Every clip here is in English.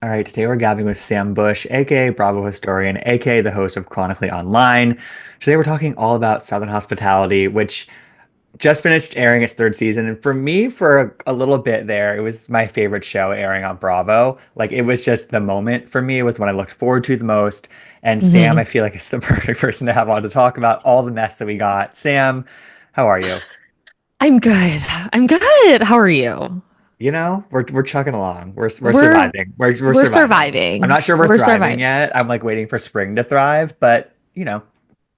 All right, today we're gabbing with Sam Bush, aka Bravo historian, aka the host of Chronically Online. Today we're talking all about Southern Hospitality, which just finished airing its third season. And for me, for a little bit there, it was my favorite show airing on Bravo. Like it was just the moment for me. It was what I looked forward to the most. And Sam, hmm I feel like is the perfect person to have on to talk about all the mess that we got. Sam, how are you? I'm good. I'm good. How are you? We're chugging along. We're We're surviving. We're we're surviving. I'm surviving. not sure we're We're thriving surviving. yet. I'm like waiting for spring to thrive, but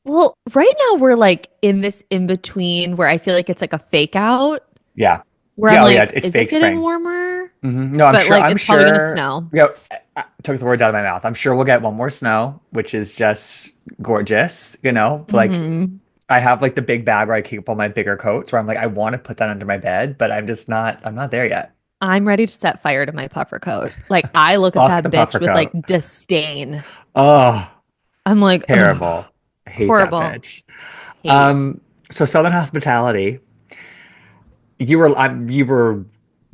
Well, right now we're like in this in between where I feel like it's like a fake out yeah. where I'm Yeah, oh yeah, like, it's is it fake getting spring. warmer? No, I'm But sure like I'm it's probably gonna sure snow. I took the words out of my mouth. I'm sure we'll get one more snow, which is just gorgeous. Like hmm I have like the big bag where I keep all my bigger coats where I'm like I want to put that under my bed, but I'm not there yet. I'm ready to set fire to my puffer coat. Like I look at Fuck that the bitch puffer with like coat. disdain. Oh, I'm like, ugh, terrible. I hate that horrible. bitch. Hate. Um, so Southern Hospitality, you were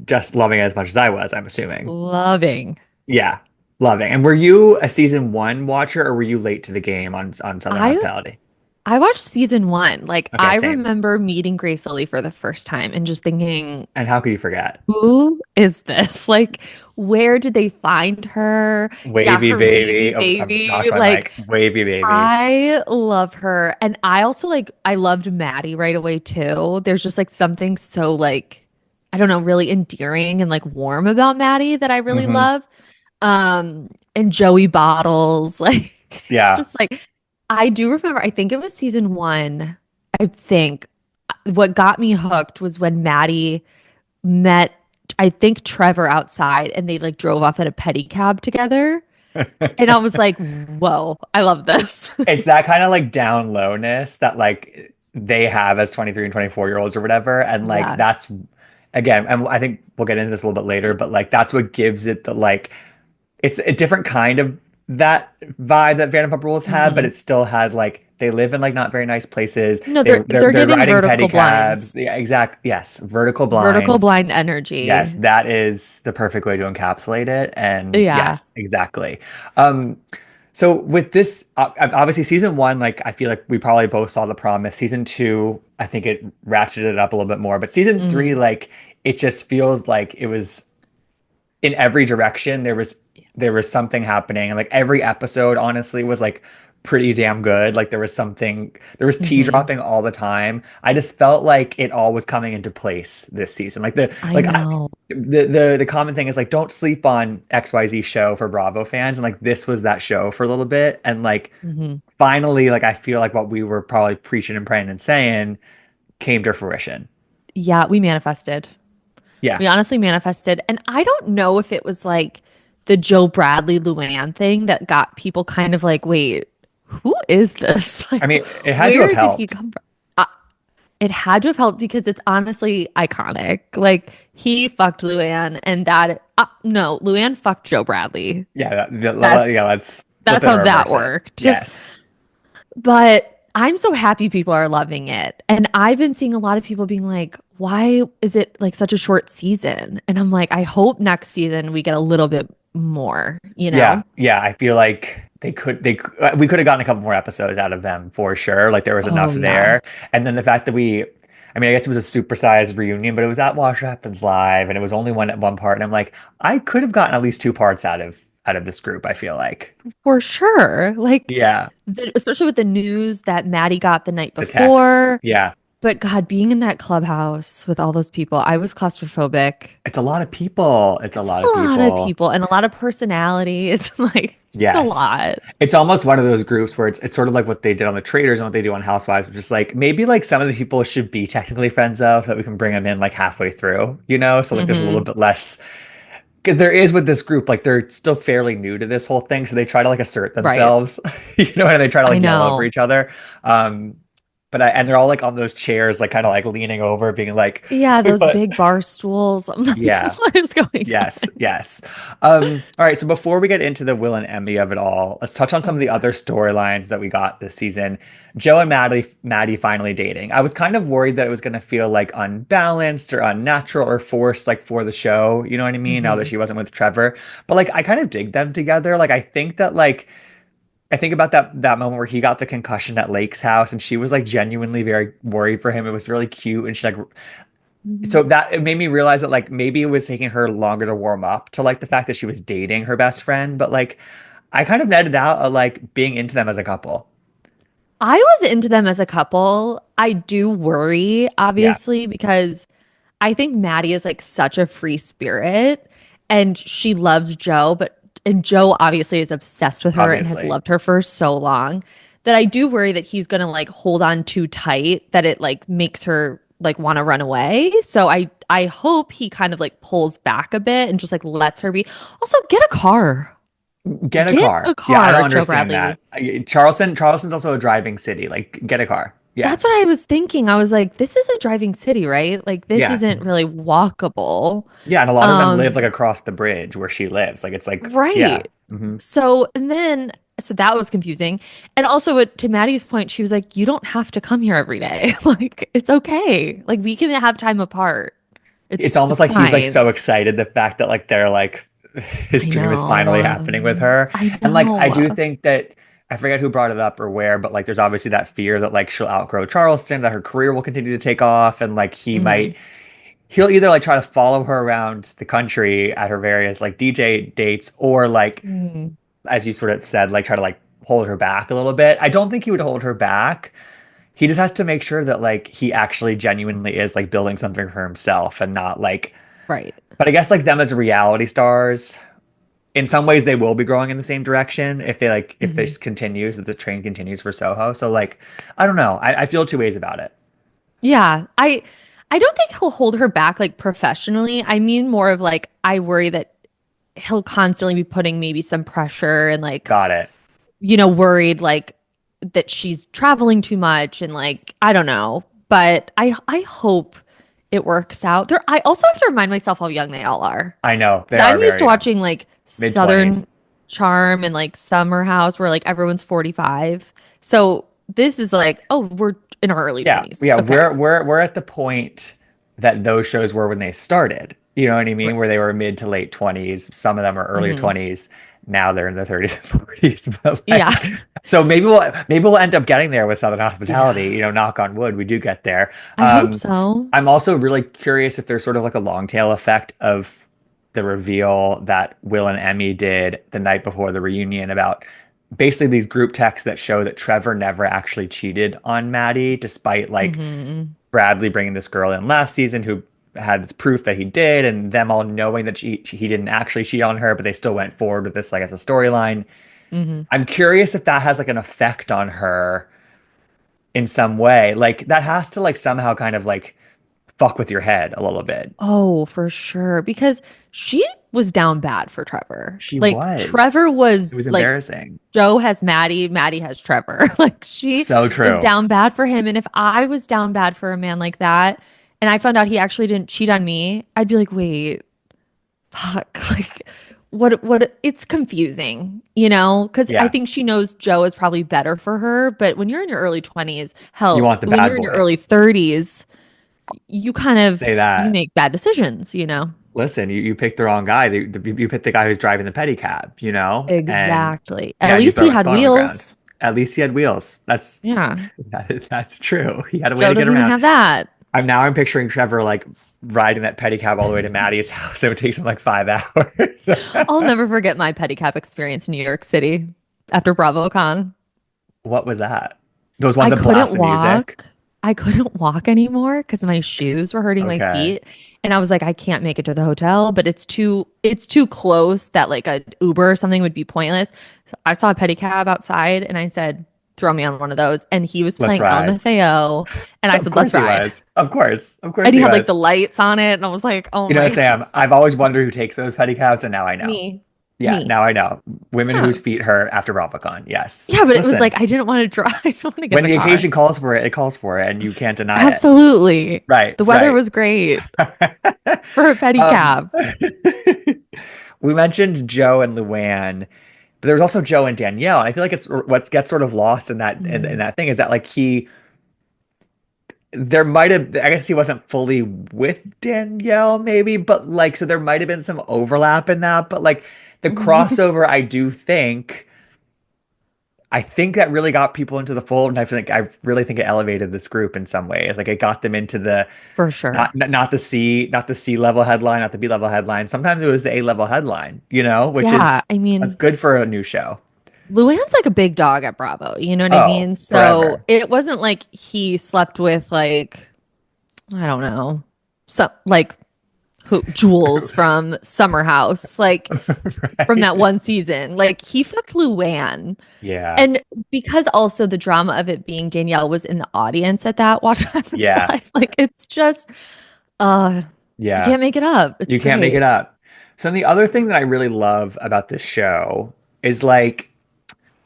just loving it as much as I was, I'm assuming. Loving. Yeah, loving. And were you a season one watcher or were you late to the game on Southern I Hospitality? I watched season one. Like, Okay, I same. remember meeting Grace Lilly for the first time and just thinking, And how could you forget? who is this? Like, where did they find her? Yeah, Wavy her baby, baby. Oh, I'm baby. knocked my Like, mic. Wavy baby. I love her. And I also like, I loved Maddie right away too. There's just like something so like, I don't know, really endearing and like warm about Maddie that I really Hmm. love. And Joey Bottles, like it's Yeah. just like I do remember, I think it was season one. I think what got me hooked was when Maddie met, I think Trevor outside and they like drove off in a pedicab together. And I was like, whoa, I love this. It's that kind of like down lowness that like they have as 23 and 24-year-olds or whatever. And like Yeah. that's again, and I think we'll get into this a little bit later, but like that's what gives it the like it's a different kind of that vibe that Vanderpump Rules had, but hmm it still had like they live in like not very nice places. No, They they're they're they're they're giving riding vertical pedicabs. blinds. Yeah, exact. Yes, vertical Vertical blinds. blind Yes, energy. that is the perfect way to encapsulate it. And Yeah. yes, exactly. Um, so with this, obviously season one, like I feel like we probably both saw the promise. Season two, I think it ratcheted it up a little bit more. But season three, hmm like it just feels like it was in every direction there was something happening, and like every episode honestly was like pretty damn good. Like there was tea hmm dropping all the time. I just felt like it all was coming into place this season. Like I know. the common thing is like don't sleep on XYZ show for Bravo fans, and like this was that show for a little bit, and like hmm finally like I feel like what we were probably preaching and praying and saying came to fruition. Yeah, we manifested. Yeah. We honestly manifested. And I don't know if it was like the Joe Bradley Luann thing that got people kind of like, wait, who is this? Like, I mean, it had to have where did he helped. come from? It had to have helped because it's honestly iconic. Like, he fucked Luann, and that, no, Luann fucked Joe Bradley. Yeah, yeah, That's let's flip that's it and how that reverse it. worked. Yes. But I'm so happy people are loving it. And I've been seeing a lot of people being like, why is it like such a short season? And I'm like, I hope next season we get a little bit more, you Yeah, know? yeah. I feel like we could have gotten a couple more episodes out of them for sure. Like there was enough Oh, yeah. there. And then the fact that I mean, I guess it was a supersized reunion, but it was at Wash Happens Live and it was only one part. And I'm like, I could have gotten at least two parts out of this group, I feel like. For sure. Like, Yeah. especially with the news that Maddie got the night The text. before. Yeah. But God, being in that clubhouse with all those people, I was claustrophobic. It's a lot of people. It's a It's lot of a lot of people. people and a lot of personalities. Like, just a Yes. lot. It's almost one of those groups where it's sort of like what they did on the Traders and what they do on Housewives, which is like maybe like some of the people should be technically friends of so that we can bring them in like halfway through, you know? So like there's a little hmm bit less because there is with this group, like they're still fairly new to this whole thing. So they try to like assert Right. themselves, you know, and they try to I like yell over know. each other. Um, and they're all like on those chairs, like kind of like leaning over, being like, Yeah, we those put, big bar stools. I'm like, yeah. what is going Yes, on? yes. All right, so before we get into the Will and Emmy of it all, let's touch on some Oh of the God. other storylines that we got this season. Joe and Maddie finally dating. I was kind of worried that it was going to feel like unbalanced or unnatural or forced, like for the show. You know what I mean? Now that Hmm. she wasn't with Trevor, but like I kind of dig them together. Like I think that like I think about that moment where he got the concussion at Lake's house, and she was like genuinely very worried for him. It was really cute, and she like so Hmm. that it made me realize that like maybe it was taking her longer to warm up to like the fact that she was dating her best friend, but like I kind of netted out like being into them as a couple. I was into them as a couple. I do worry, Yeah, obviously, because I think Maddie is like such a free spirit and she loves Joe, but and Joe obviously is obsessed with her and has obviously. loved her for so long that I do worry that he's gonna like hold on too tight that it like makes her like want to run away. So I hope he kind of like pulls back a bit and just like lets her be. Also, get a car. Get a Get a car. Yeah, I don't car, Joe understand that. Bradley. Charleston's also a driving city. Like get a car. Yeah. That's what I was thinking. I was like, this is a driving city, right? Like this Yeah. isn't really walkable. Yeah, and a lot of them live like Um, across the bridge where she lives. Like it's like yeah. right. Hmm. So, and then, so that was confusing. And also, to Maddie's point, she was like, you don't have to come here every day. Like, it's okay. Like, we can have time apart. It's It's almost it's like he's like fine. so excited the fact that like they're like his I dream is finally happening with know. her. I And like I do know. think that I forget who brought it up or where, but like there's obviously that fear that like she'll outgrow Charleston, that her career will continue to take off, and like Hmm. he'll either like try to follow her around the country at her various like DJ dates, or like Hmm. as you sort of said, like try to like hold her back a little bit. I don't think he would hold her back. He just has to make sure that like he actually genuinely is like building something for himself and not like, Right. but I guess like them as reality stars, in some ways they will be growing in the same direction if they like if Hmm. this continues, if the train continues for Soho. So like I don't know. I feel two ways about it. Yeah. I don't think he'll hold her back like professionally. I mean more of like I worry that he'll constantly be putting maybe some pressure and like Got it. worried like that she's traveling too much and like I don't know. But I hope it works out. There I also have to remind myself how young they all are. I know they 'Cause are I'm used very to young. watching like Mid Southern 20s. Charm and like Summer House where like everyone's 45. So this is like, oh, we're in our early Yeah. 20s. Yeah, Okay. we're at the point that those shows were when they started. You know what I mean? Right. Where they were mid to late 20s. Some of them are earlier Hmm. 20s. Now they're in the 30s and 40s. But Yeah. like so maybe we'll end up getting there with Southern Hospitality, Yeah. knock on wood, we do get there. I hope Um so. I'm also really curious if there's sort of like a long tail effect of the reveal that Will and Emmy did the night before the reunion about basically these group texts that show that Trevor never actually cheated on Maddie, despite like Hmm. Bradley bringing this girl in last season who had this proof that he did, and them all knowing that he didn't actually cheat on her, but they still went forward with this like as a storyline. Hmm. I'm curious if that has like an effect on her in some way. Like that has to like somehow kind of like fuck with your head a little bit. Oh, for sure. Because she was down bad for Trevor. She Like Trevor was. was It was like embarrassing. Joe has Maddie, Maddie has Trevor. Like she So was true. down bad for him. And if I was down bad for a man like that and I found out he actually didn't cheat on me, I'd be like, wait, fuck. Like what it's confusing, Because I Yeah. think she knows Joe is probably better for her. But when you're in your early 20s, You hell, want the when bad you're in your boy. early 30s, you kind Say of you that. make bad decisions. Listen, you picked the wrong guy. You picked the guy who's driving the pedicab, and Exactly. yeah, At and you least throw he a had stone on the ground. wheels. At least he had wheels. Yeah. That's true. He had a way Joe to get doesn't even around. have that. I'm picturing Trevor like riding that pedicab all the way to Maddie's house. It would take him like 5 hours. I'll never forget my pedicab experience in New York City after BravoCon. What was that? Those ones I that blast couldn't the music? walk. I couldn't walk anymore because my shoes were hurting my Okay. feet. And I was like, I can't make it to the hotel, but it's too close that like a Uber or something would be pointless. So I saw a pedicab outside and I said, throw me on one of those. And he was Let's playing ride. LMFAO. And I Of said, let's course he ride. was. Of course. Of And course he he had like was. the lights on it. And I was like, oh my Sam, I've goodness. always wondered who takes those pedicabs, and now I know. Me. Yeah, Me. now I know. Women whose Yeah. feet hurt after BravoCon. Yes. Yeah, but it was Listen, like I didn't want to drive. I don't want to get in when the the car. occasion calls for it, it calls for it, and you can't deny it. Absolutely. Right, The weather right. was great for a Um, pedicab. we mentioned Joe and Luann, but there's also Joe and Danielle. And I feel like it's what gets sort of lost in in Mm, that thing is that like there might have, I guess he wasn't fully with Danielle, maybe, but like, so there might have been some overlap in that. But like the mhm. crossover, I think that really got people into the fold, and I really think it elevated this group in some ways. Like it got them into the For sure. not the C level headline, not the B level headline. Sometimes it was the A level headline, you know, which Yeah, is I that's mean, good for a new show. Luann's like a big dog at Bravo, you know what I Oh, mean? So forever. it wasn't like he slept with like, I don't know, some like who Jules from Summer House, like from that Right. one season. Like he fucked Luann. Yeah. And because also the drama of it being Danielle was in the audience at that Watch What Happens Yeah. Live, like it's just uh you Yeah. can't make it up. You It's can't make it great. up. So the other thing that I really love about this show is like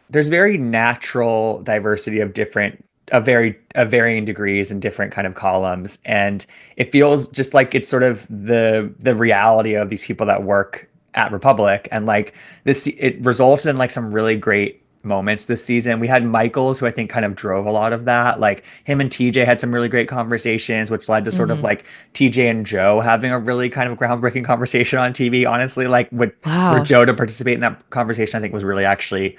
there's very natural diversity of different of varying degrees and different kind of columns, and it feels just like it's sort of the reality of these people that work at Republic, and like this it results in like some really great moments this season. We had Michaels, who I think kind of drove a lot of that. Like him and TJ had some really great conversations, which led to sort of Hmm. like TJ and Joe having a really kind of groundbreaking conversation on TV. Honestly, like would for Wow. Joe to participate in that conversation, I think was really actually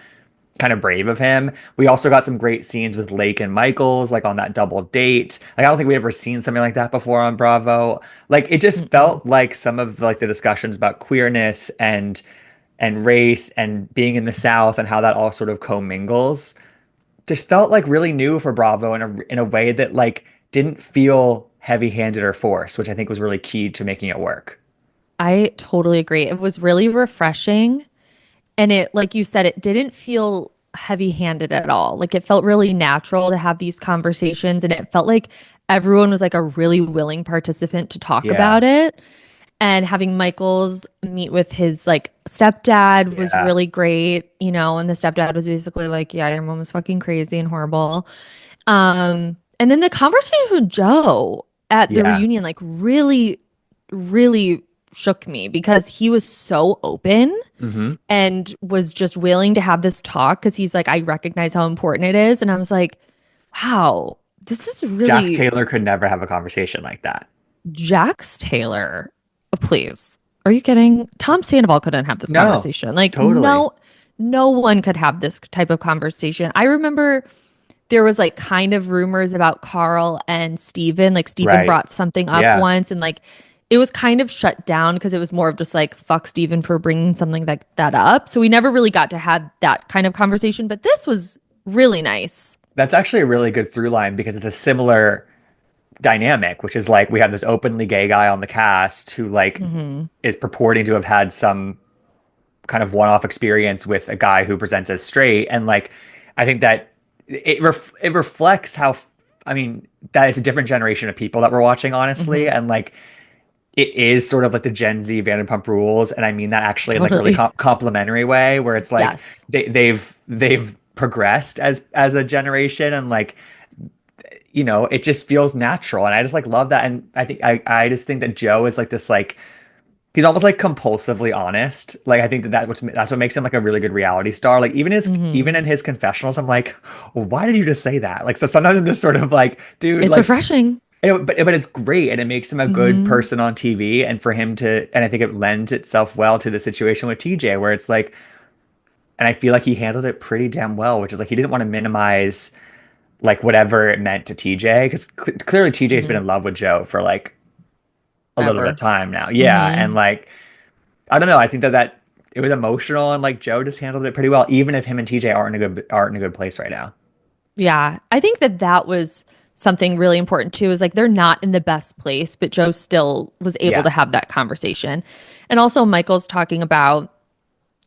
kind of brave of him. We also got some great scenes with Lake and Michaels, like on that double date. Like I don't think we ever seen something like that before on Bravo. Like it just Mm-mm. felt like some of like the discussions about queerness and race and being in the South and how that all sort of commingles just felt like really new for Bravo in a way that like didn't feel heavy-handed or forced, which I think was really key to making it work. I totally agree. It was really refreshing. And it, like you said, it didn't feel heavy-handed at all. Like it felt really natural to have these conversations, and it felt like everyone was like a really willing participant to talk Yeah. about it. And having Michael's meet with his like stepdad was Yeah. really great, you know, and the stepdad was basically like, yeah, your mom was fucking crazy and horrible. And then the conversation with Joe at the Yeah. reunion like really, really shook me because he was so open Hmm. and was just willing to have this talk because he's like, I recognize how important it is. And I was like, wow, this is Jax really Taylor could never have a conversation like that. Jax Taylor. Please. Are you kidding? Tom Sandoval couldn't have this No, conversation. Like, totally. no one could have this type of conversation. I remember there was like kind of rumors about Carl and Steven. Like Steven Right. brought something up Yeah. once and like it was kind of shut down because it was more of just like fuck Steven for bringing something like that up. So we never really got to have that kind of conversation, but this was really nice. That's actually a really good through line because it's a similar dynamic, which is like we have this openly gay guy on the cast who like Hmm. is purporting to have had some kind of one-off experience with a guy who presents as straight, and like I think that it reflects how I mean that it's a different generation of people that we're watching, honestly, Hmm. and like it is sort of like the Gen Z Vanderpump Rules, and I mean that actually in like a really Totally. complimentary way, where it's like Yes. they've progressed as a generation, and like you know it just feels natural, and I just like love that, and I just think that Joe is like this like he's almost like compulsively honest. Like I think that's what makes him like a really good reality star. Like Hmm. even in his confessionals, I'm like, well, why did you just say that? Like so sometimes I'm just sort of like, dude, It's like refreshing. but it's great and it makes him a good Hmm. person on TV, and for him to and I think it lends itself well to the situation with TJ where it's like and I feel like he handled it pretty damn well, which is like he didn't want to minimize like whatever it meant to TJ because clearly TJ's been Hmm. in love with Joe for like a little bit of Ever. time now. Yeah, Hmm. and like I don't know, I think that it was emotional and like Joe just handled it pretty well even if him and TJ aren't in a good place right now. Yeah. I think that that was something really important too, is like they're not in the best place, but Joe still was able Yeah. to have that conversation. And also Michael's talking about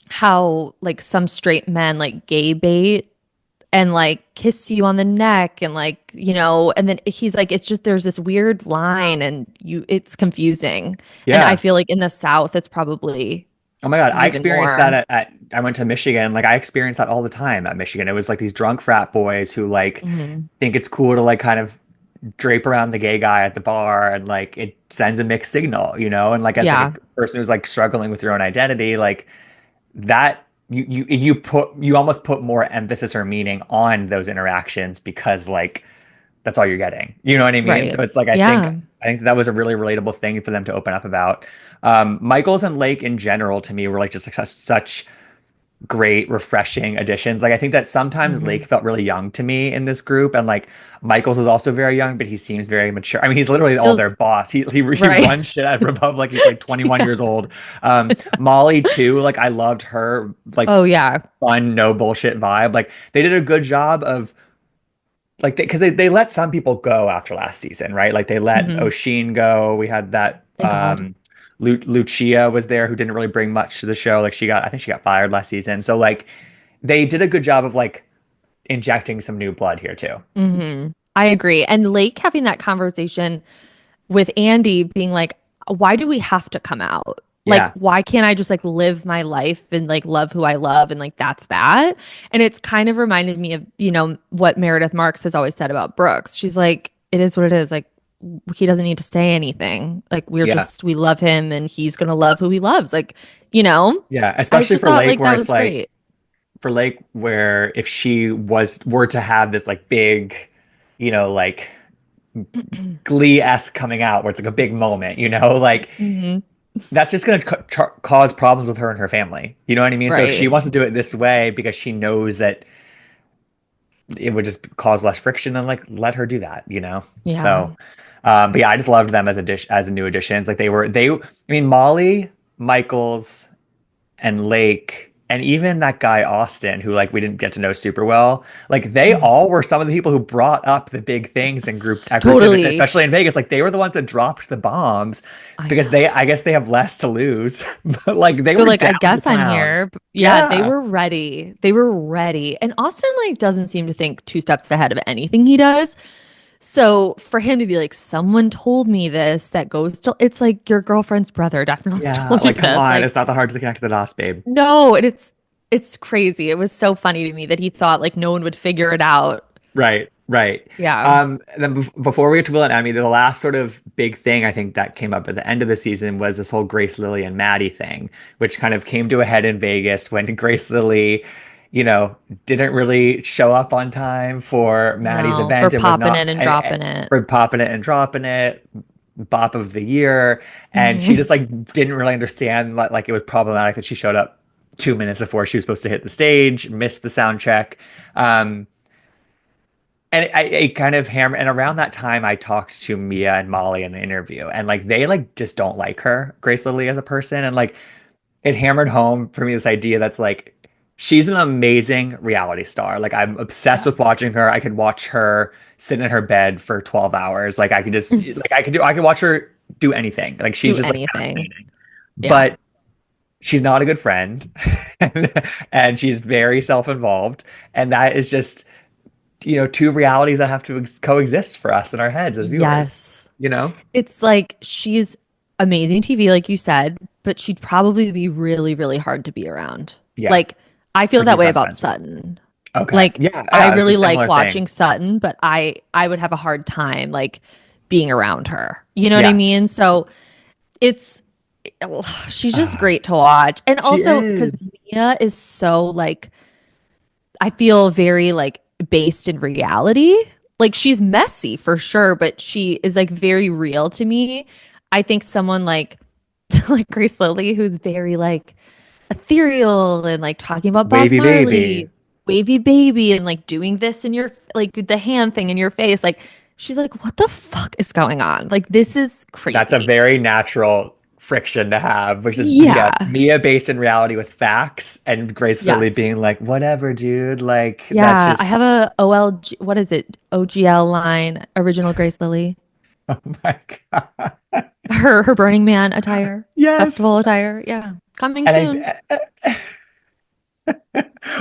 how like some straight men like gay bait and like kiss you on the neck and like, you know, and then he's like, it's just there's this weird line and it's confusing. And I Yeah. feel like in the South, it's probably Oh my God, I even experienced that more. at I went to Michigan. Like I experienced that all the time at Michigan. It was like these drunk frat boys who like Hmm. think it's cool to like kind of drape around the gay guy at the bar and like it sends a mixed signal, you know? And like as like Yeah, a person who's like struggling with your own identity, like that you almost put more emphasis or meaning on those interactions because like that's all you're getting. You know what I mean? right. So it's like Yeah. I think that was a really relatable thing for them to open up about. Michaels and Lake in general to me were like just like such great, refreshing additions. Like I think that sometimes Lake Hmm. felt really young to me in this group, and like Michaels is also very young, but he seems very mature. I mean, he's literally all their Feels boss. He right. runs shit at Republic. He's like 21 Yeah. years old. Molly too. Like I loved her like Oh yeah. fun, no bullshit vibe. Like they did a good job of like they let some people go after last season, right? Like they let Hmm. O'Sheen go. We had that Thank God. Lucia was there who didn't really bring much to the show. Like I think she got fired last season. So like they did a good job of like injecting some new blood here too. I agree. And Lake having that conversation with Andy being like, why do we have to come out? Like, Yeah. why can't I just like live my life and like love who I love and like that's that? And it's kind of reminded me of, what Meredith Marks has always said about Brooks. She's like, it is what it is. Like, he doesn't need to say anything. Like, Yeah. we love him and he's gonna love who he loves. Like, you know, Yeah. I Especially just for thought Lake like where that it's was like great. for Lake where if she were to have this like big, like Glee-esque coming out where it's like a big moment, like Hmm. that's just going to cause problems with her and her family. You know what I mean? So if she Right. wants to do it this way because she knows that it would just cause less friction, then like let her do that. Yeah. So, but yeah, I just loved them as as a new additions. Like I mean, Molly, Michaels, and Lake, and even that guy Austin, who like we didn't get to know super well, like they Mhm. all were some of the people who brought up the big things in group dinner, Totally. especially in Vegas. Like they were the ones that dropped the bombs I because know. I guess they have less to lose, but like they They're were like, I down to guess I'm clown. here. Yeah, they Yeah, were ready. They were ready. And Austin like doesn't seem to think two steps ahead of anything he does. So for him to be like, someone told me this that goes to it's like your girlfriend's brother definitely yeah. told you Like come this. on, Like, it's not that hard to connect the dots, babe. no, and it's crazy. It was so funny to me that he thought like no one would figure it out. Right, right. Yeah. And then before we get to Will and Emmy, the last sort of big thing I think that came up at the end of the season was this whole Grace Lilly and Maddie thing, which kind of came to a head in Vegas when Grace Lilly, you know, didn't really show up on time for Maddie's No, for event and was popping not it and dropping it. for popping it and dropping it, bop of the year, and she Hmm. just like didn't really understand like it was problematic that she showed up 2 minutes before she was supposed to hit the stage, missed the sound check. Um, and it kind of hammer and around that time I talked to Mia and Molly in an interview and like they like just don't like her, Grace Lilly as a person. And like it hammered home for me this idea that's like she's an amazing reality star. Like I'm obsessed with Yes. watching her. I could watch her sit in her bed for 12 hours. Like I could just like I could watch her do anything. Like she's Do just like anything. fascinating. Yeah. But she's not a good friend and she's very self-involved and that is just two realities that have to coexist for us in our heads as viewers, Yes. you know? It's like she's amazing TV, like you said, but she'd probably be really, really hard to be around. Yeah. Like, I feel Or be that way best about friends with. Sutton. Okay. Like, Yeah. I Yeah. It's a really like similar thing. watching Sutton, but I would have a hard time like being around her. You know what I Yeah. mean? So it's she's just Ah, great to watch. And she also because is. Mia is so like I feel very like based in reality. Like she's messy for sure, but she is like very real to me. I think someone like like Grace Lilly, who's very like ethereal and like talking about Bob Wavy baby. Marley, wavy baby, and like doing this in your like the hand thing in your face. Like she's like, what the fuck is going on? Like this is That's a crazy. very natural friction to have, which is, yeah, Yeah. Mia based in reality with facts and Grace Lilly Yes. being like, whatever, dude. Like, that's Yeah. I have just, a OLG, what is it? OGL line, original Grace Lilly. oh my God. Her Burning Man attire, Yes. festival attire. Yeah. Coming And soon.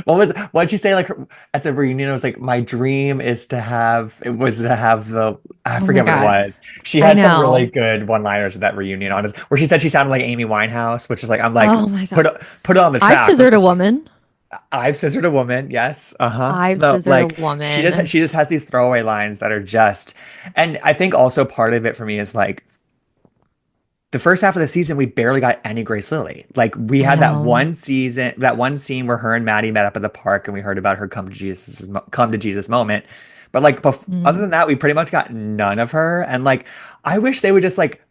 What'd she say like at the reunion? It was like my dream is to have it was to have the I Oh my forget what it God. was. She I had some really know. good one-liners at that reunion honest where she said she sounded like Amy Winehouse, which is like I'm like Oh my put God. it put it on the I've track. scissored a woman. I've scissored a woman, yes. Uh-huh. I've No, scissored a like she just woman. she just has these throwaway lines that are just and I think also part of it for me is like the first half of the season, we barely got any Grace Lilly. Like we I had that know. one season, that one scene where her and Maddie met up at the park, and we heard about her come to Jesus moment. But like, other Mhm. than that, we pretty much got none of her. And like, I wish they would just like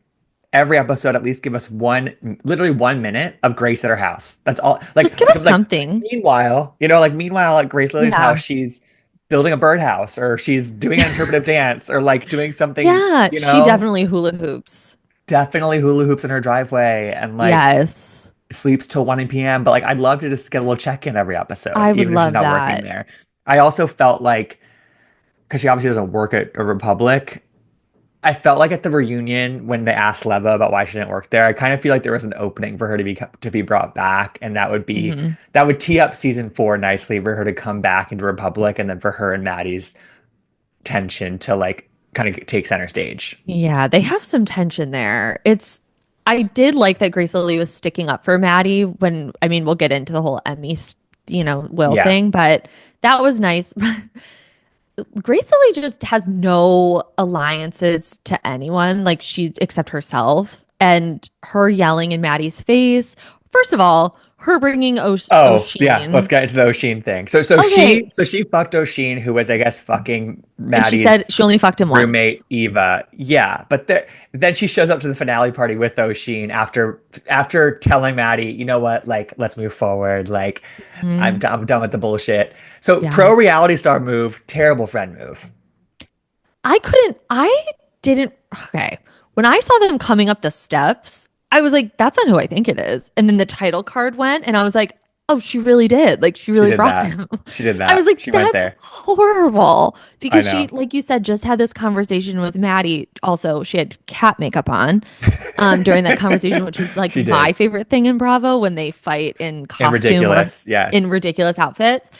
every episode at least give us literally 1 minute of Grace at her Just, house. That's all. just give us Like something. meanwhile at Grace Lily's house, Yeah. she's building a birdhouse, or she's doing an interpretive dance, or like doing something, Yeah. you She know definitely hula hoops. definitely hula hoops in her driveway and like Yes. sleeps till 1 p.m. But like I'd love to just get a little check in every episode, I would even if she's love not working that. there. I also felt like because she obviously doesn't work at a Republic, I felt like at the reunion when they asked Leva about why she didn't work there, I kind of feel like there was an opening for her to be brought back, and Hmm. that would tee up season 4 nicely for her to come back into Republic, and then for her and Maddie's tension to like kind of take center stage. Yeah, they have some tension there. I did like that Grace Lilly was sticking up for Maddie when, I mean, we'll get into the whole Will Yeah. thing, but that was nice. Grace Lilly just has no alliances to anyone, like she's except herself. And her yelling in Maddie's face. First of all, her bringing Oh, yeah, let's O'Sheen. get into the O'Sheen thing. Okay. So she fucked O'Sheen, who was, I guess, fucking And she said Maddie's she only fucked him once. roommate, Eva. Yeah, but then she shows up to the finale party with O'Sheen after telling Maddie, you know what, like, let's move forward. Like, Mhm. I'm done with the bullshit. So Yeah. pro reality star move, terrible friend move. I didn't, okay. When I saw them coming up the steps, I was like, that's not who I think it is. And then the title card went, and I was like, oh, she really did. Like, she She really did brought that. him. She did I was that. like, She went that's there. horrible. I Because she, know. like you said, just had this conversation with Maddie. Also, she had cat makeup on during that conversation, which was like She my did. favorite thing in Bravo when they fight in And costume or ridiculous. in Yes. ridiculous outfits.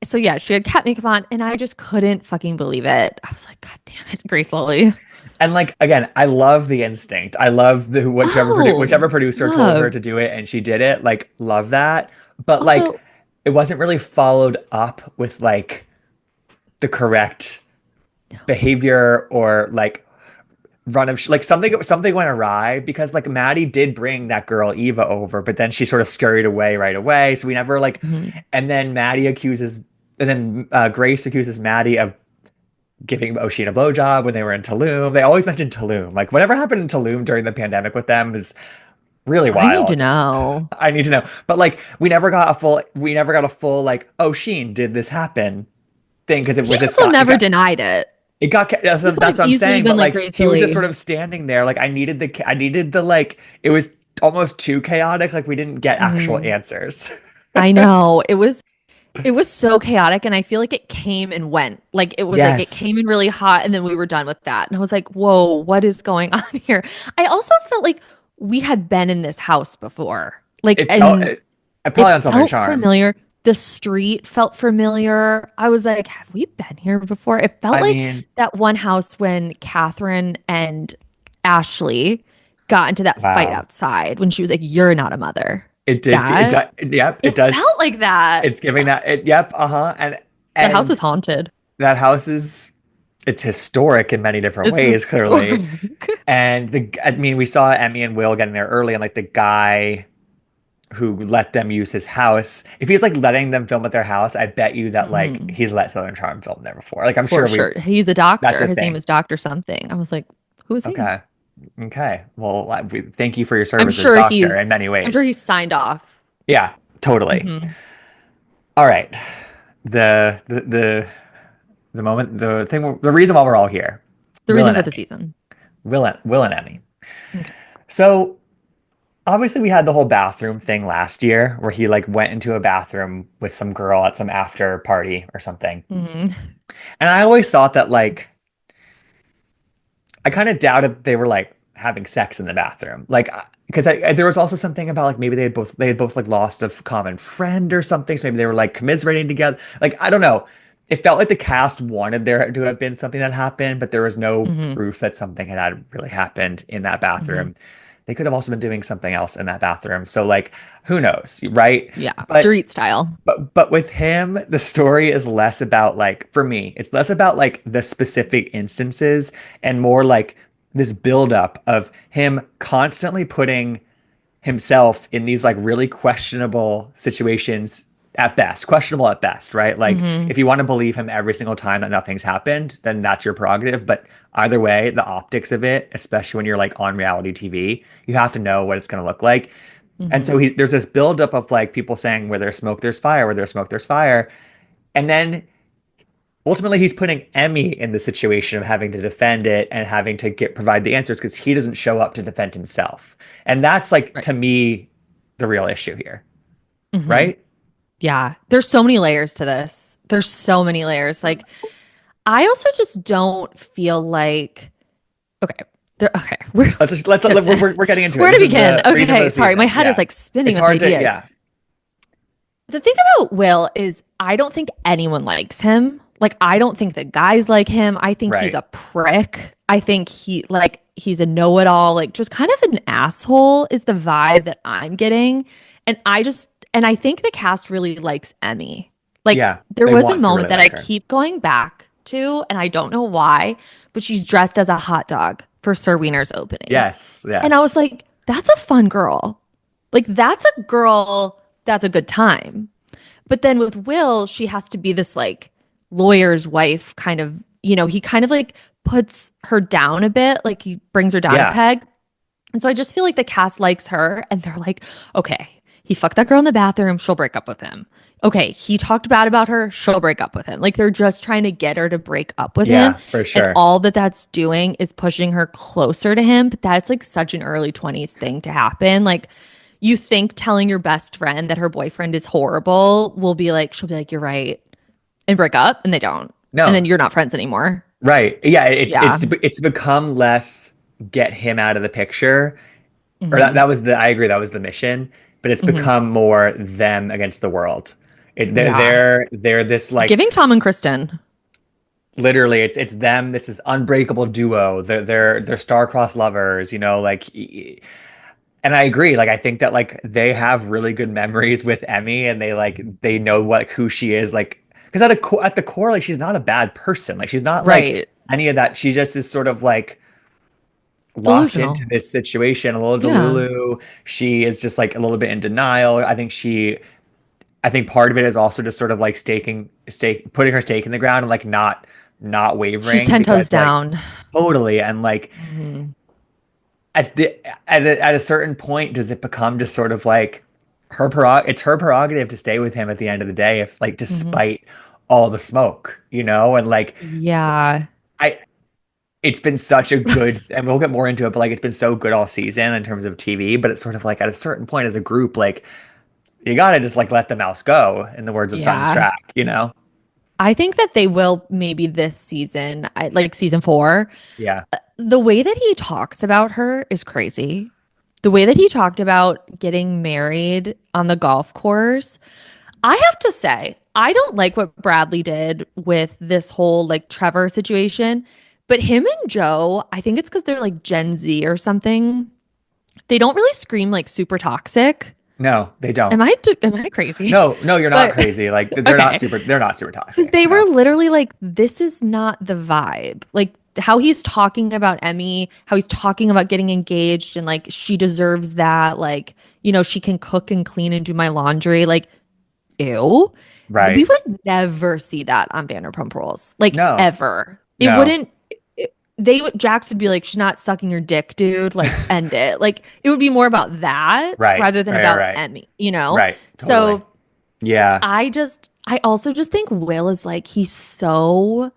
So yeah, she had cat makeup on, and I just couldn't fucking believe it. I was like, God damn it, Grace Lilly. And like again, I love the instinct. I love the Oh, whichever producer told her love. to do it and she did it. Like love that. But like Also, it wasn't really followed up with like the correct behavior or like like something went awry because like Maddie did bring that girl Eva over, but then she sort of scurried away right away. So we never like mhm. and then Grace accuses Maddie of giving O'Sheen a blowjob when they were in Tulum. They always mention Tulum. Like whatever happened in Tulum during the pandemic with them is really I need to wild. know. I need to know. But like we never got a full like O'Sheen did this happen thing because it He was just also never denied it. that's He could what have I'm easily saying. been But like like Grace he was just Lilly. sort of standing there. Like I needed the like it was almost too chaotic. Like we didn't get actual Mhm. answers. I know. It was so chaotic, and I feel like it came and went. Like it was like it Yes. came in really hot and then we were done with that. And I was like, "Whoa, what is going on here?" I also felt like we had been in this house before. Like It felt and it, it probably on Southern felt Charm. familiar. The street felt familiar. I was like, "Have we been here before?" It felt I like mean, that one house when Catherine and Ashley got into that fight wow. outside when she was like, "You're not a mother." It That does, yep, it it does. felt like that. It's giving yep, uh-huh. That house And is haunted. that house is it's historic in many different It's ways, clearly. historic. And I mean, we saw Emmy and Will getting there early, and like the guy who let them use his house, if he's like letting them film at their house, I bet you that like Mhm. he's let Southern Charm film there before. Like I'm For sure sure. He's a that's doctor. a His name thing. is Doctor something. I was like, who is he? Okay. Okay. Well, thank you for your I'm service as sure doctor in he's many I'm sure ways. he's signed off. Yeah, totally. Hmm. All right. The moment, the reason why we're all here, The Will reason and for the Emmy, season. Will and Emmy. Okay. So obviously we had the whole bathroom thing last year where he like went into a bathroom with some girl at some after party or something. Hmm. And I always thought that like I kind of doubted they were like having sex in the bathroom. Like because there was also something about like maybe they had both like lost a common friend or something, so maybe they were like commiserating together. Like I don't know. It felt like the cast wanted there to have been something that happened, but there was no Hmm. proof that something had really happened in that Hmm. bathroom. They could have also been doing something else in that bathroom. So like, who knows, right? Yeah, But Dorit style. but with him, the story is less about like for me, it's less about like the specific instances and more like this buildup of him constantly putting himself in these like really questionable situations questionable at best, right? Like Hmm. if you want to believe him every single time that nothing's happened, then that's your prerogative. But either way, the optics of it, especially when you're like on reality TV, you have to know what it's going to look like. And so Hmm. there's this buildup of like people saying where there's smoke, there's fire, where there's smoke, there's fire. And then ultimately he's putting Emmy in the situation of having to defend it and having to provide the answers because he doesn't show up to defend himself. And that's like Right. to me the real issue here, Hmm. right? Yeah. There's so many layers to this. There's so many layers. Like, I also just don't feel like, okay, okay, Gibson, We're getting into it. where to This is begin? the reason for Okay, the sorry, my season. head is Yeah. like spinning It's with hard to ideas. yeah. The thing about Will is I don't think anyone likes him. Like, I don't think the guys like him. I think he's Right. a prick. I think he's a know-it-all, like just kind of an asshole is the vibe that I'm getting. And I think the cast really likes Emmy. Like Yeah. there They was a want to moment really that I like her. keep going back to, and I don't know why, but she's dressed as a hot dog for Sir Wiener's opening. Yes. And I was Yes. like, that's a fun girl. Like that's a girl that's a good time. But then with Will, she has to be this like lawyer's wife kind of, he kind of like puts her down a bit, like he brings her down a Yeah. peg. And so I just feel like the cast likes her and they're like, okay, he fucked that girl in the bathroom, she'll break up with him. Okay, he talked bad about her, she'll break up with him. Like they're just trying to get her to break up with him. Yeah, for And sure. all that that's doing is pushing her closer to him. But that's like such an early 20s thing to happen. Like you think telling your best friend that her boyfriend is horrible will be like, she'll be like, you're right, and break up, and they don't. And then No. you're not friends anymore. Right. Yeah, Yeah. it's become less get him out of the picture. Or Hmm. I agree, that was the mission, but it's Hmm. become more them against the world. Yeah. They're this like Giving Tom and Kristen. literally it's them, it's this unbreakable duo. They're star-crossed lovers, like and I agree. Like I think that like they have really good memories with Emmy and they know what who she is like because at the core like she's not a bad person. Like she's not like Right. any of that. She just is sort of like locked into Delusional. this situation, a little Yeah. delulu. She is just like a little bit in denial. I think part of it is also just sort of like putting her stake in the ground and like not She's wavering 10 toes because like down. totally and like Hmm. at a certain point does it become just sort of like it's her prerogative to stay with him at the end of the day if like Hmm. despite all the smoke, and like Yeah. I it's been such a good and we'll get more into it but like it's been so good all season in terms of TV, but it's sort of like at a certain point as a group like you gotta just like let the mouse go in the words of Sutton's Yeah. track. I think that they will maybe this season, like season 4. Yeah. The way that he talks about her is crazy. The way that he talked about getting married on the golf course, I have to say, I don't like what Bradley did with this whole like Trevor situation, but him and Joe, I think it's because they're like Gen Z or something. They don't really scream like super toxic. No, they don't. Am I crazy? No, you're not But crazy. Like okay. they're not super Because toxic. they were No. literally like, this is not the vibe. Like how he's talking about Emmy, how he's talking about getting engaged and like she deserves that. Like, she can cook and clean and do my laundry. Like, ew. We Right. would never see that on Vanderpump Rules. Like No. ever. It No. wouldn't Jax would be like, she's not sucking your dick, dude. Like, end it. Like, it would be more about that Right. rather than Right, right, about right. Emmy. Right. Totally. So Yeah. I also just think Will is like, he's so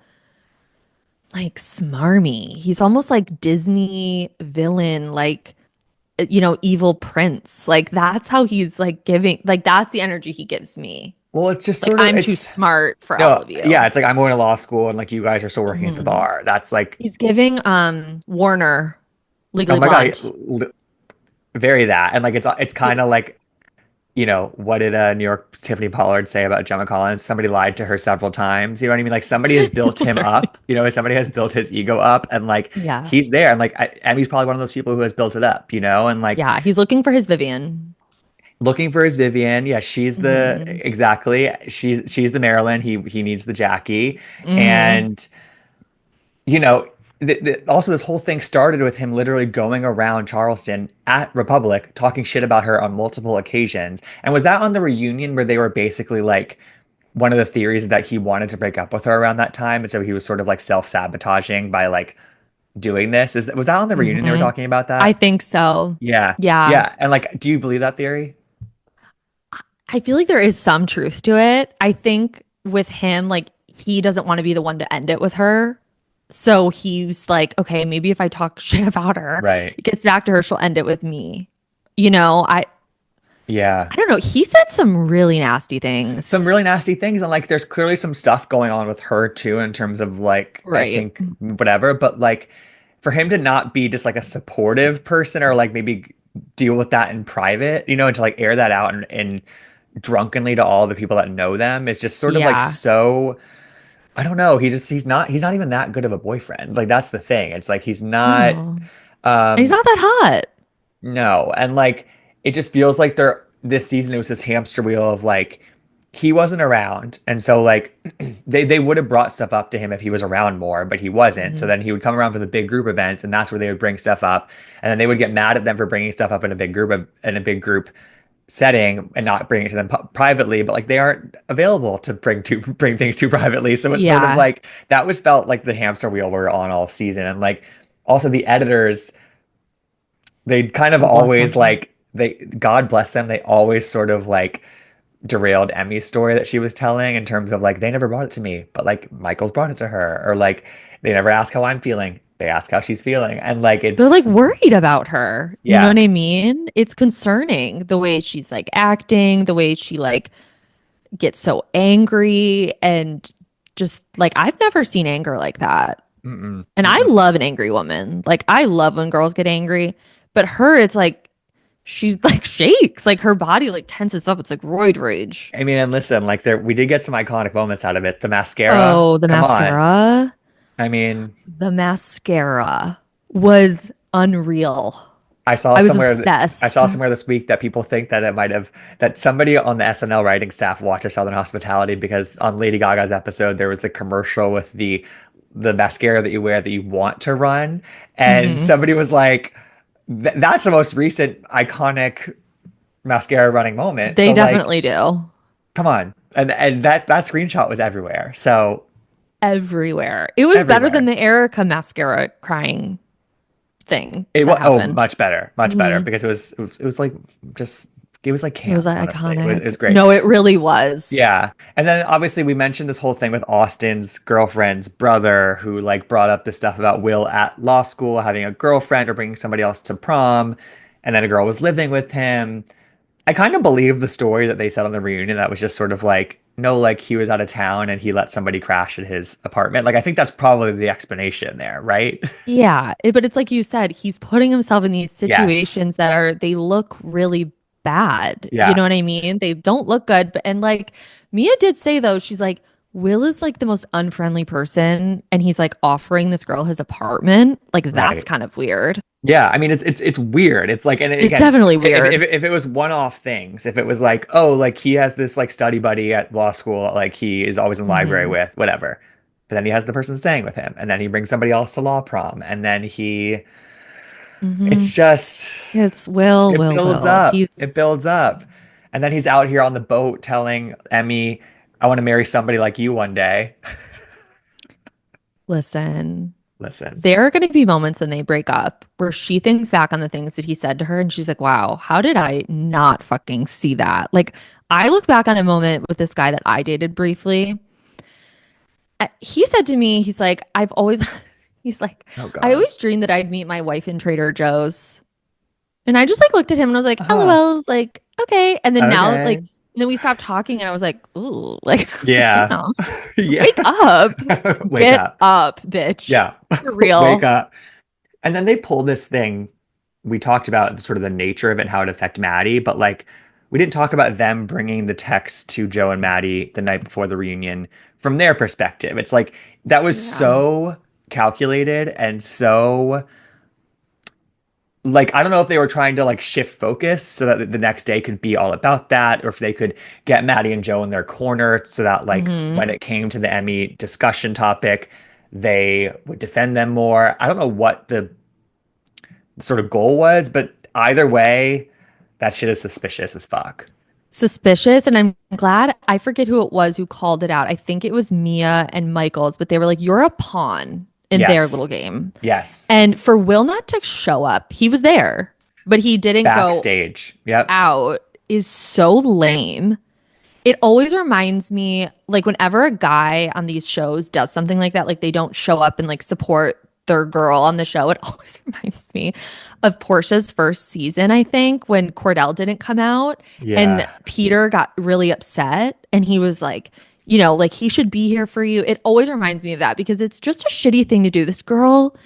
like smarmy. He's almost like Disney villain, like, evil prince. Like, that's how he's like giving, like, that's the energy he gives me. Well, it's just Like, sort of I'm too it's smart for all no, of yeah, you. it's like I'm going to law school and like you guys are still working at the Mhm. bar. That's like He's giving Warner oh Legally my God. Blonde. very that. And like it's kind of like, what did New York Tiffany Pollard say about Gemma Collins? Somebody lied to her several times. You know what I mean? Like somebody has built him Literally. up. Somebody has built his ego up, and like Yeah. he's there. And like Emmy's probably one of those people who has built it up. And like Yeah. He's looking for his Vivian. looking for his Vivian. Yeah, she's the Hmm. exactly. She's the Marilyn. He needs the Jackie, Hmm. and you know. Also, this whole thing started with him literally going around Charleston at Republic talking shit about her on multiple occasions. And was that on the reunion where they were basically like, one of the theories is that he wanted to break up with her around that time, and so he was sort of like self-sabotaging by like doing this. Was that on the reunion they were Hmm. talking about I that? think so. Yeah. Yeah. Yeah. And like, do you believe that theory? I feel like there is some truth to it. I think with him, like, he doesn't want to be the one to end it with her. So he's like, okay, maybe if I talk shit about her, Right. it gets back to her, she'll end it with me. You know, I Yeah. I don't know. He said some really nasty Some things. really nasty things, and like there's clearly some stuff going on with her too in terms of like I Right. think whatever, but like for him to not be just like a supportive person or like maybe deal with that in private, and to like air that out and drunkenly to all the people that know them is just sort of like Yeah. so. I don't know. He's not even that good of a boyfriend. Like that's the thing. It's like he's not. No. And he's um not that hot. no, and like it just feels like they're this season it was this hamster wheel of like he wasn't around, and so like they would have brought stuff up to him if he was around more, but he wasn't. So Hmm. then he would come around for the big group events, and that's where they would bring stuff up, and then they would get mad at them for bringing stuff up in a big group setting and not bringing it to them privately, but like they aren't available to bring things to privately. So it's sort of Yeah. like that was felt like the hamster wheel we're on all season, and like also the editors they kind of God bless always him. like they God bless them, they always sort of like derailed Emmy's story that she was telling in terms of like they never brought it to me, but like Michael's brought it to her, or like they never ask how I'm feeling. They ask how she's feeling. And like They're like it's worried about her. You know yeah. what I mean? It's concerning the way she's like acting, the way she like gets so angry and just like I've never seen anger like that. Mm-mm, And I mm-mm. love an angry woman. Like I love when girls get angry, but her it's like she like shakes, like her body like tenses up. It's like roid rage. I mean, and listen, like there we did get some iconic moments out of it. The mascara, Oh, the come on. mascara. I mean, The mascara was unreal. I saw I was somewhere that I obsessed. saw somewhere this week that people think that it might have that somebody on the SNL writing staff watched Southern Hospitality because on Lady Gaga's episode there was the commercial with the mascara that you wear that you want to run, and Hmm. somebody was like, "That's the most recent iconic mascara running moment." They So like, definitely do. come on, and that screenshot was everywhere. So Everywhere. It was better than everywhere. the Erica mascara crying thing It that was happened. much better Hmm. because it was like just it was like It was camp, like, honestly. It was iconic. great. No, it really was. Yeah. And then obviously we mentioned this whole thing with Austin's girlfriend's brother who like brought up this stuff about Will at law school having a girlfriend or bringing somebody else to prom, and then a girl was living with him. I kind of believe the story that they said on the reunion that was just sort of like, no, like he was out of town and he let somebody crash at his apartment. Like I think that's probably the explanation there, right? Yeah, but it's like you said, he's putting himself in these Yes. situations that are they look really bad. You know Yeah. what I mean? They don't look good. And like Mia did say though, she's like, Will is like the most unfriendly person, and he's like offering this girl his apartment. Like that's Right. kind of weird. Yeah, I mean it's weird. It's like, and It's again, definitely if weird. if it was one-off things, if it was like, oh, like he has this like study buddy at law school, like he is always in the library Hmm. with, whatever. But then he has the person staying with him, and then he brings somebody else to law prom, and then Hmm. it's just, It's Will, it Will, builds Will. up, it He's builds up, and then he's out here on the boat telling Emmy, "I want to marry somebody like you one day." listen. Listen, There are going to be moments when they break up where she thinks back on the things that he said to her and she's like, wow, how did I not fucking see that? Like, I look back on a moment with this guy that I dated briefly. He said to me, he's like, I've always, he's like, oh I God, always dreamed that I'd meet my wife in Trader Joe's. And I just like looked at him and I was like, uh, LOL, like, okay. And then now, like, okay, and then we stopped talking and I was like, ooh, like, yeah, Sam, yeah, wake up, wake get up. up, bitch. Yeah. For Wake real. up. And then they pull this thing. we talked about sort of the nature of it and how it affected Maddie, but like we didn't talk about them bringing the text to Joe and Maddie the night before the reunion from their perspective. It's like that was Yeah. so calculated and so like I don't know if they were trying to like shift focus so that the next day could be all about that, or if they could get Maddie and Joe in their corner so that like when Hmm. it came to the Emmy discussion topic, they would defend them more. I don't know what the sort of goal was, but either way, that shit is suspicious as fuck. Suspicious, and I'm glad. I forget who it was who called it out. I think it was Mia and Michaels, but they were like, "You're a pawn in their little Yes. game." Yes. And for Will not to show up, he was there, but he didn't go Backstage. Yep. out is so lame. It always reminds me, like, whenever a guy on these shows does something like that, like they don't show up and like support their girl on the show, it always reminds me of Portia's first season, I think, when Cordell didn't come out and Yeah. Peter got really upset and he was like, like he should be here for you. It always reminds me of that because it's just a shitty thing to do. This girl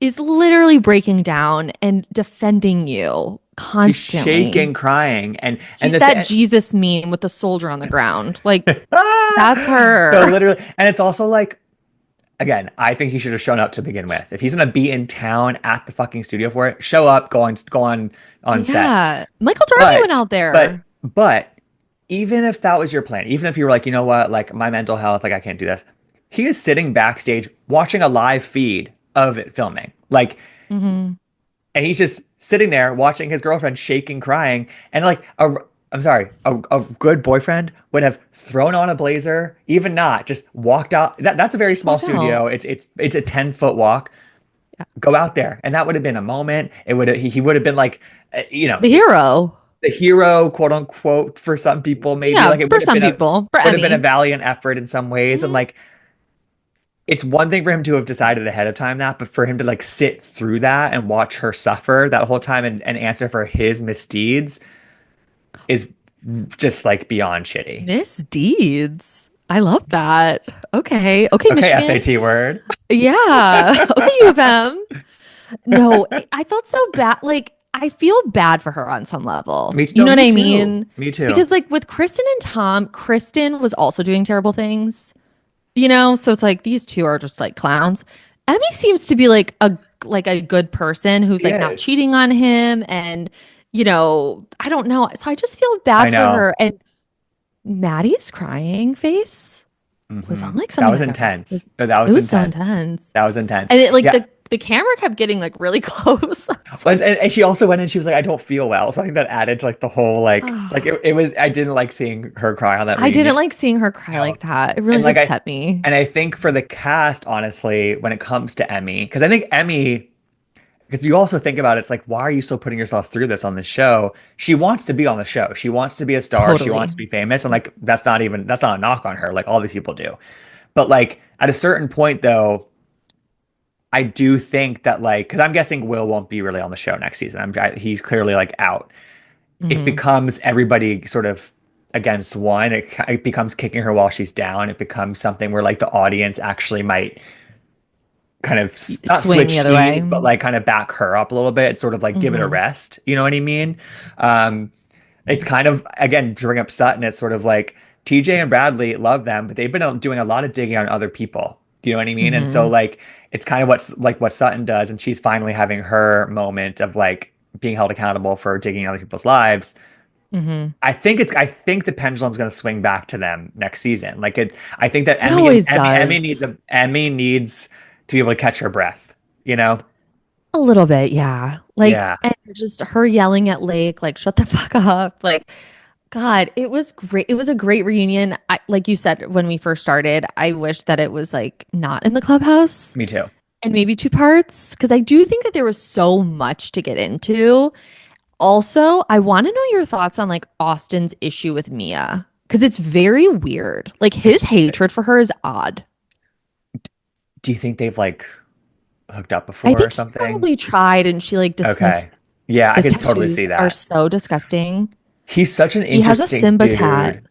is literally breaking down and defending you She's constantly. shaking, crying, and She's the that thing. Jesus meme with the soldier on the ground. Like, Ah! that's No, her. literally, and it's also like again, I think he should have shown up to begin with. If he's gonna be in town at the fucking studio for it, show up, go on set. Yeah. Michael Darby went But out there. but even if that was your plan, even if you were like, you know what, like my mental health, like I can't do this, he is sitting backstage watching a live feed of it filming. Like, Hmm. and he's just sitting there watching his girlfriend shaking, crying, and like I'm sorry, a good boyfriend would have thrown on a blazer, even not, just walked out. That's a very Just small walked out. studio. It's a 10-foot walk. Yeah. Go out there, and that would have been a moment. It would have he would have been like, The hero. the hero, quote unquote, for some people, maybe Yeah, like it for some people, for would have been a Emmy. valiant effort in some ways, and Hmm. like it's one thing for him to have decided ahead of time that, but for him to like sit through that and watch her suffer that whole time and answer for his misdeeds is just like beyond shitty. Misdeeds. I love that. Okay. Okay, Okay, Michigan. SAT word. Yeah. Okay, U of M. No, I felt so bad. Like, I feel bad for her on some level. You No, know what me I too. mean? Me too. Because, like, with Kristen and Tom, Kristen was also doing terrible things, So it's like these two are just like clowns. Emmy seems to be like a good person who's like not Yes. cheating on him and I don't know. So I just feel I bad for know. her. And Maddie's crying face was Hmm. unlike That something was I've ever. intense. That It was was so intense. intense. That was intense. And it like Yeah. the camera kept getting like really close. I was And, like, and she also went and she was like, I don't feel well. So I think that added to like the whole like oh, it was I didn't like seeing her cry on that I reunion. didn't like seeing her cry No. like that. It And really like I upset me. and I think for the cast, honestly, when it comes to Emmy, because I think Emmy, because you also think about it, it's like, why are you still putting yourself through this on the show? She wants to be on the show. She wants to be a star. She wants Totally. to be famous. And like that's not a knock on her. Like all these people do. But like at a certain point though, I do think that like because I'm guessing Will won't be really on the show next season. He's clearly like out. It Hmm. becomes everybody sort of against one. It becomes kicking her while she's down. It becomes something where like the audience actually might kind of not Swing the switch other way. teams, but like kind of back her up a little bit, sort of like give it a Hmm. rest. You know what I mean? Um, it's kind of again to bring up Sutton. It's sort of like TJ and Bradley love them, but they've been doing a lot of digging on other people. You know what I mean? And so Hmm. like it's kind of what Sutton does, and she's finally having her moment of like being held accountable for digging in other people's lives. Hmm. I think the pendulum's going to swing back to them next season. Like it, I think that It always does. Emmy needs to be able to catch her breath. You know? A little bit, yeah. Like, Yeah, and just her yelling at Lake, like, shut the fuck up. Like, God, it was great. It was a great reunion. Like you said, when we first started, I wish that it was like not in the clubhouse me too. and maybe two parts because I do think that there was so much to get into. Also, I want to know your thoughts on like Austin's issue with Mia because it's very weird. Like, his It's. hatred for her is odd. Do you think they've like hooked up I before or think he something? probably tried and she like Okay. dismissed. Yeah, I His could totally tattoos see are that. so disgusting. He's such an He has a interesting Simba tat. dude.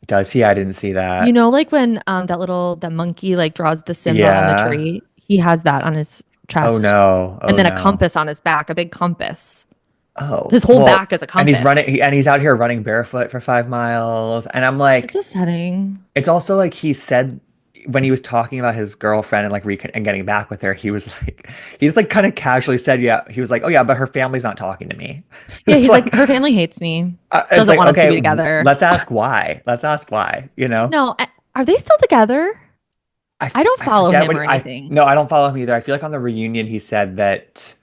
Does he? I didn't see You that. know, like when that monkey like draws the Simba on the Yeah. tree, he has that on his. Oh chest, no. and Oh then a no. compass on his back, a big compass. Oh, His whole well, back is a and he's compass. and he's out here running barefoot for 5 miles. And I'm It's like, upsetting. it's also like he said when he was talking about his girlfriend and like and getting back with her, he's like kind of casually said, yeah, he was like, oh yeah, but her family's not talking to me. Yeah, It's he's like, like, her family hates me, it's doesn't like, want us to okay, be together. let's ask why. Let's ask why, you know? No, are they still together? I don't I follow forget him what or I anything. no, I don't follow him either. I feel like on the reunion he said that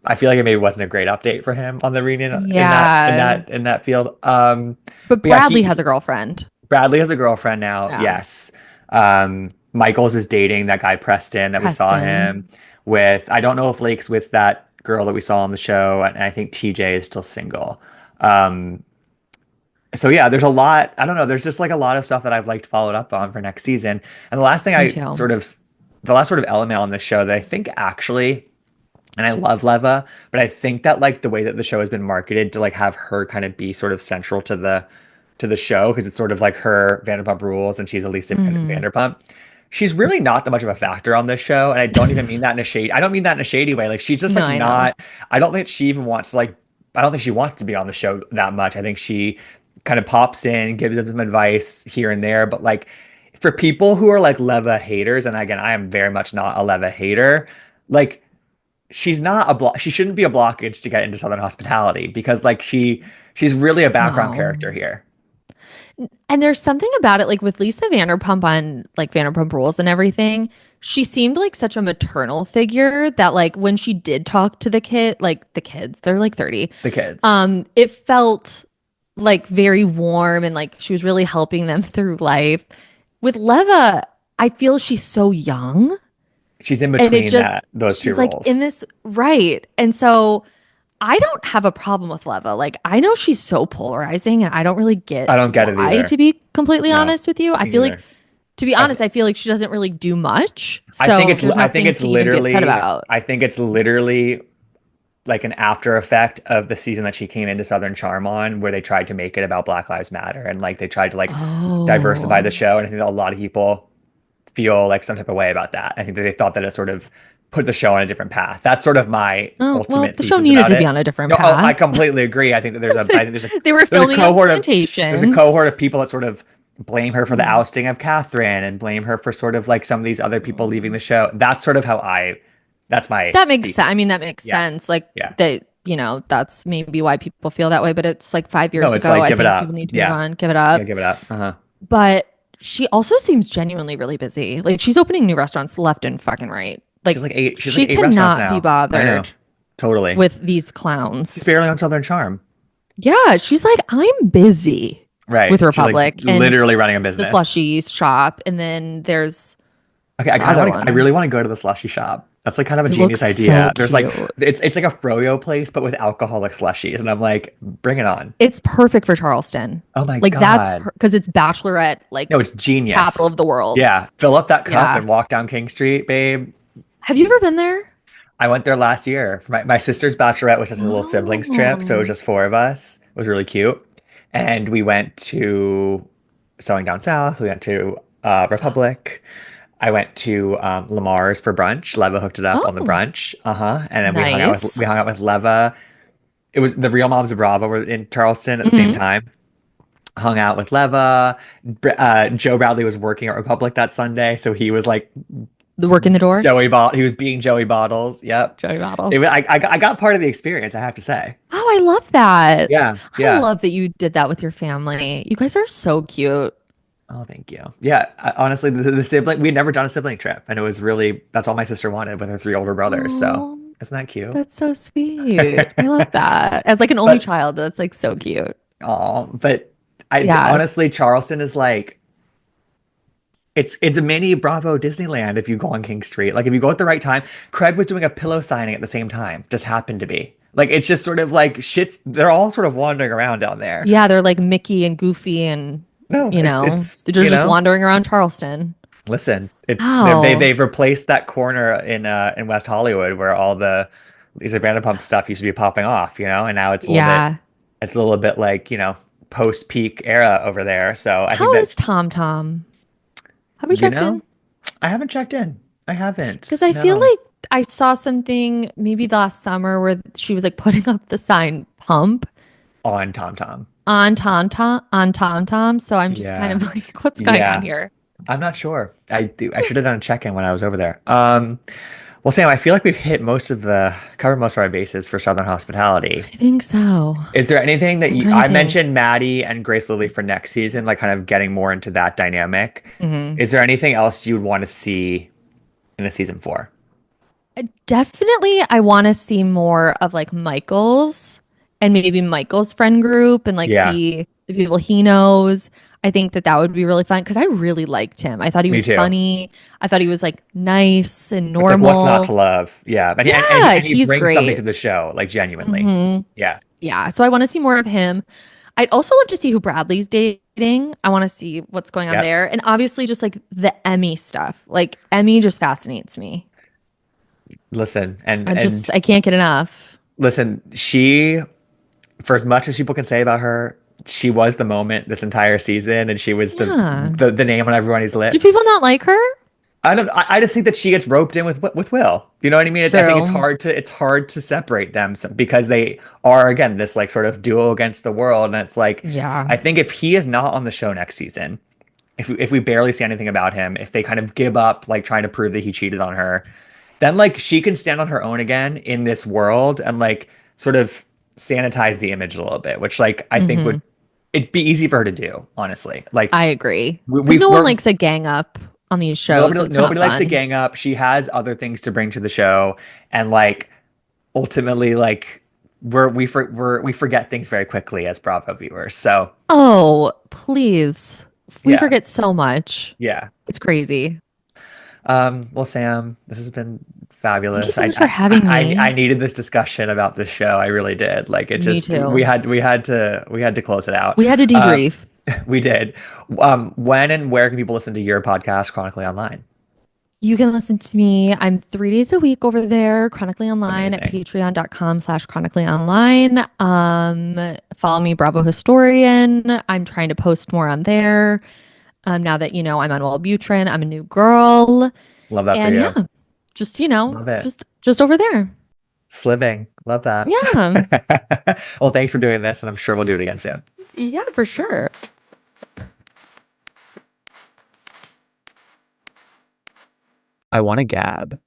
I feel like it maybe wasn't a great update for him on the reunion Yeah. in that field. But But yeah, Bradley has a girlfriend. Bradley has a girlfriend now. Yeah. Yes. Michaels is dating that guy Preston that we saw him Preston. with. I don't know if Lake's with that girl that we saw on the show, and I think TJ is still single. Um, so yeah, there's a lot. I don't know. There's just like a lot of stuff that I've liked followed up on for next season. And Me too. the last sort of element on this show that I think actually, and I love Leva, but I think that like the way that the show has been marketed to like have her kind of be sort of central to the show because it's sort of like her Vanderpump Rules and she's Elisa Hmm. Vanderpump. She's really not that much of a factor on this show, and I don't even mean that in a shade. I don't mean that in a shady way. Like she's just No, like I know. not. I don't think she even wants to like. I don't think she wants to be on the show that much. I think she kind of pops in, gives them some advice here and there, but like for people who are like Leva haters, and again, I am very much not a Leva hater. Like she's not a block. She shouldn't be a blockage to get into Southern Hospitality because like she's really a background No. character here. And there's something about it, like with Lisa Vanderpump on like Vanderpump Rules and everything. She seemed like such a maternal figure that like when she did talk to the kids, they're like 30. The kids. It felt like very warm and like she was really helping them through life. With Leva, I feel she's so young She's in and between that those two she's like in roles. this right. And so I don't have a problem with Leva. Like, I know she's so polarizing and I don't really I get don't get it why, either. to be completely No, honest with you. I me feel like, neither. to be I honest, I feel like she doesn't really do much. think So there's nothing to even be upset about. I think it's literally like an after effect of the season that she came into Southern Charm on, where they tried to make it about Black Lives Matter and like they tried to like diversify Oh. the show. And I think that a lot of people feel like some type of way about that. I think that they thought that it sort of put the show on a different path. That's sort of my Oh, well, ultimate the show thesis needed about to be it. on a different No, oh, I path. completely agree. I think They were there's a filming on there's a plantations. cohort of people that sort of blame her for the Mm. ousting of Catherine and blame her for sort of like some of these other people leaving the show. That's sort of that's my That makes sense. I thesis. mean, that makes Yeah. sense. Like Yeah. that, that's maybe why people feel that way. But it's like five No, years it's ago. like I give it think people up. need to move Yeah. on, give it Yeah, up. give it up. Uh-huh. But she also seems genuinely really busy. Like she's opening new restaurants left and fucking right. Like She's like she eight restaurants cannot be now. I know. bothered Totally. with these She's clowns. barely on Southern Charm. Yeah, she's like, I'm busy with Right. She's like Republic and literally running a the business. slushies shop. And then there's Okay, the other I one. really want to go to the slushy shop. That's like kind of a It looks genius so idea. There's like cute. it's like a froyo place, but with alcoholic slushies. And I'm like, bring it on. It's perfect for Charleston. Oh my Like that's God. because it's bachelorette, like No, it's capital genius. of the world. Yeah. Fill up that cup Yeah. and walk down King Street, babe. Have you ever been there? I went there last year. For my sister's bachelorette was just a little siblings trip, so it was Oh. just four of us. It was really cute. And we went to Sewing Down South. We went to Republic. I went to Lamar's for brunch. Leva hooked it up on the Oh, brunch. Uh-huh. And then we nice. hung out with Leva. It was the Real Moms of Bravo were in Charleston at the same Hmm. time. Hung out with Leva. Joe Bradley was working at Republic that Sunday, so he was like The work in the door? He was being Joey Bottles. Yep. Joey Bottles. I got part of the experience, I have to say. Oh, I love that. Yeah, I yeah. love that you did that with your family. You guys are so cute. Oh, thank you. Yeah, honestly, the sibling we had never done a sibling trip, and it was really that's all my sister wanted with her three older brothers. So Oh, isn't that cute? that's so sweet. I love that. As like an only But child, that's like so cute. oh, but I Yeah. honestly, Charleston is like it's a mini Bravo Disneyland if you go on King Street. Like if you go at the right time, Craig was doing a pillow signing at the same time. Just happened to be. Like it's just sort of like shits. They're all sort of wandering around down there. Yeah, they're like Mickey and Goofy and No, it's they're just wandering around Charleston. listen, Oh, they've replaced that corner in West Hollywood where all the Lisa Vanderpump stuff used to be popping off, and now yeah. it's a little bit like, post peak era over there. So I think How that, is Tom Tom? Have we you checked know, in? I haven't checked in. I Because haven't. I feel No. like I saw something maybe last summer where she was like putting up the sign pump On Tom Tom. on Tom Tom. So I'm just kind of Yeah. like, what's going on Yeah. here? I'm not sure. I should have done a check-in when I was over there. Well, Sam, I feel like we've covered most of our bases for Southern Hospitality. I think so. Is there anything that I'm you, trying to I think. mentioned Maddie and Grace Lilly for next season, like kind of getting more into that dynamic. Hmm. Is there anything else you'd want to see in a season 4? Definitely, I want to see more of like Michael's and maybe Michael's friend group and like Yeah, see the people he knows. I think that that would be really fun because I really liked him. I thought he me was too. funny. I thought he was like nice and It's like what's not to normal. love? Yeah, Yeah, and he he's brings something to great. the show, like genuinely. Hmm. Yeah, Yeah, so I want to see more of him. I'd also love to see who Bradley's dating. I want to see what's going on yep. there. And obviously just like the Emmy stuff. Like Emmy just fascinates me. Listen, I can't get enough. listen. She, for as much as people can say about her, she was the moment this entire season, and she was Yeah. the name on everybody's Do people lips. not like her? I just think that she gets roped in with Will. You know what I mean? I think True. it's hard to separate them because they are again this like sort of duo against the world, and it's like Yeah. I think if he is not on the show next season, if we barely see anything about him, if they kind of give up like trying to prove that he cheated on her, then like she can stand on her own again in this world and like sort of sanitize the image a little bit, which like I think would Hmm. it'd be easy for her to do, honestly. Like I agree. we, Because we've no one we're likes a gang up on these shows. nobody It's not nobody likes to fun. gang up. She has other things to bring to the show, and like ultimately like we forget things very quickly as Bravo viewers. So Oh, please. We yeah, forget so much. yeah. It's crazy. Well, Sam, this has been Thank you fabulous. so much for having I me. needed this discussion about this show. I really did. Like it Me just too. we had to close it out. We had to Uh, debrief. we did. When and where can people listen to your podcast, Chronically Online? You can listen to me. I'm 3 days a week over there, chronically It's online at amazing. patreon.com/chronically online. Follow me, Bravo Historian. I'm trying to post more on there. Now that you know I'm on Wellbutrin, I'm a new girl. Love that for And you. yeah, just Love it. just over there. Sliving. Love that. Yeah. Well, thanks for doing this, and I'm sure we'll do it again soon. Yeah, for sure. I want to gab.